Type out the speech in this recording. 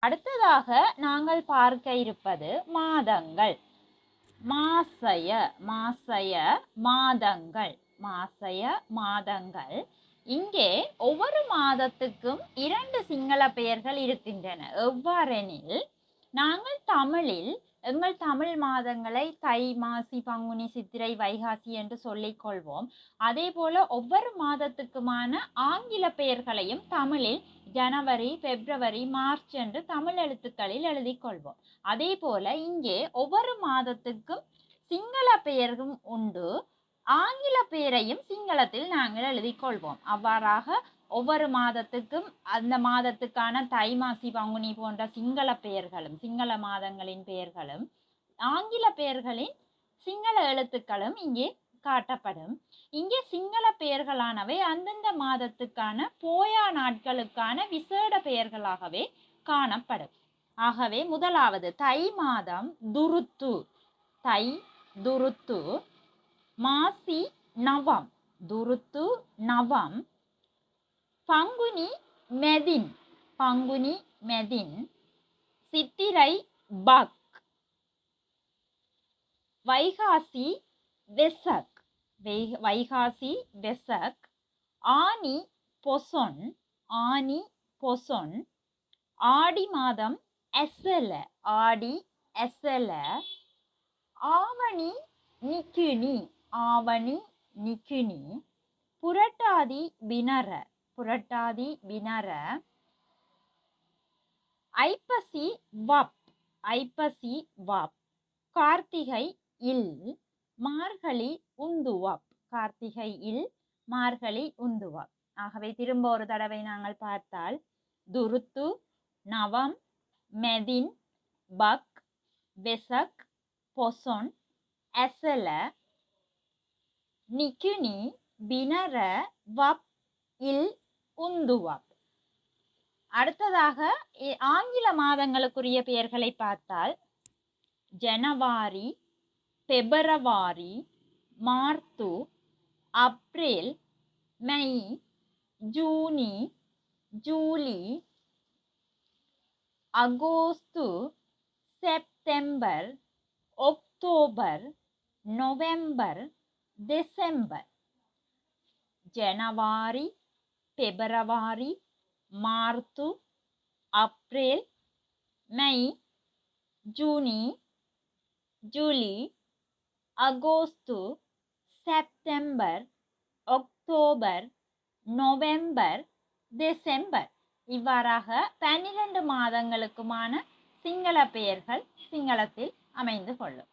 அடுத்ததாக நாங்கள் பார்க்க இருப்பது மாதங்கள். மாசய மாசய மாதங்கள் மாசய மாதங்கள். இங்கே ஒவ்வொரு மாதத்துக்கும் 2 சிங்கள பெயர்கள் இருக்கின்றன. எவ்வாறெனில், நாங்கள் தமிழில் எங்கள் தமிழ் மாதங்களை தை, மாசி, பங்குனி, சித்திரை, வைகாசி என்று சொல்லிக் கொள்வோம். அதே போல ஒவ்வொரு மாதத்துக்குமான ஆங்கில பெயர்களையும் தமிழில் ஜனவரி, பிப்ரவரி, மார்ச் என்று தமிழ் எழுத்துக்களில் எழுதி கொள்வோம். அதே போல இங்கே ஒவ்வொரு மாதத்துக்கும் சிங்கள பெயரும் உண்டு, ஆங்கில பெயரையும் சிங்களத்தில் நாங்கள் எழுதி கொள்வோம். அவ்வாறாக ஒவ்வொரு மாதத்துக்கும் அந்த மாதத்துக்கான தை, மாசி, பங்குனி போன்ற சிங்கள பெயர்களும் சிங்கள மாதங்களின் பெயர்களும் ஆங்கில பெயர்களின் சிங்கள எழுத்துக்களும் இங்கே காட்டப்படும். இங்கே சிங்கள பெயர்களானவை அந்தந்த மாதத்துக்கான போயா நாட்களுக்கான விசேட பெயர்களாகவே காணப்படும். ஆகவே முதலாவது தை மாதம் துருத்து, தை துருத்து. மாசி நவம், துருத்து நவம். பங்குனி மெதின், பங்குனி மெதின். சித்திரை பக். வைகாசி வெசக், வைகாசி வெசக். ஆனி பொசொன், ஆனி பொசொன். ஆடி மாதம் எசல, ஆடி எசல. ஆவணி நிக்கினி, ஆவணி நிக்கினி. புரட்டாதி பினர, புரட்டாதி பினர. ஐப்பசி வப், ஐப்பசி வப். கார்த்திகை இல், மார்கழி உந்துவப், கார்த்திகை இல், மார்கழி உந்துவப். ஆகவே திரும்ப ஒரு தடவை நாங்கள் பார்த்தால், துருத்து, நவம், மெதின், பக், வெசக், பொசொன், எசல, நிக்கினி, பினர, வப், இல், உந்துவப். அடுத்ததாக ஆங்கில மாதங்களுக்குரிய பெயர்களை பார்த்தால், ஜனவரி, பிப்ரவரி, மார்த்து, ஏப்ரல், மே, ஜூனி, ஜூலி, அகோஸ்து, செப்டம்பர், ஒக்டோபர், நவம்பர், டிசம்பர். ஜனவரி, பிப்ரவரி, மார்த்து, ஏப்ரல், மே, ஜூனி, ஜூலி, அகோஸ்து, செப்டம்பர், ஒக்டோபர், நவம்பர், டிசம்பர். இவ்வாறாக 12 மாதங்களுக்குமான சிங்கள பெயர்கள் சிங்களத்தில் அமைந்து கொள்ளும்.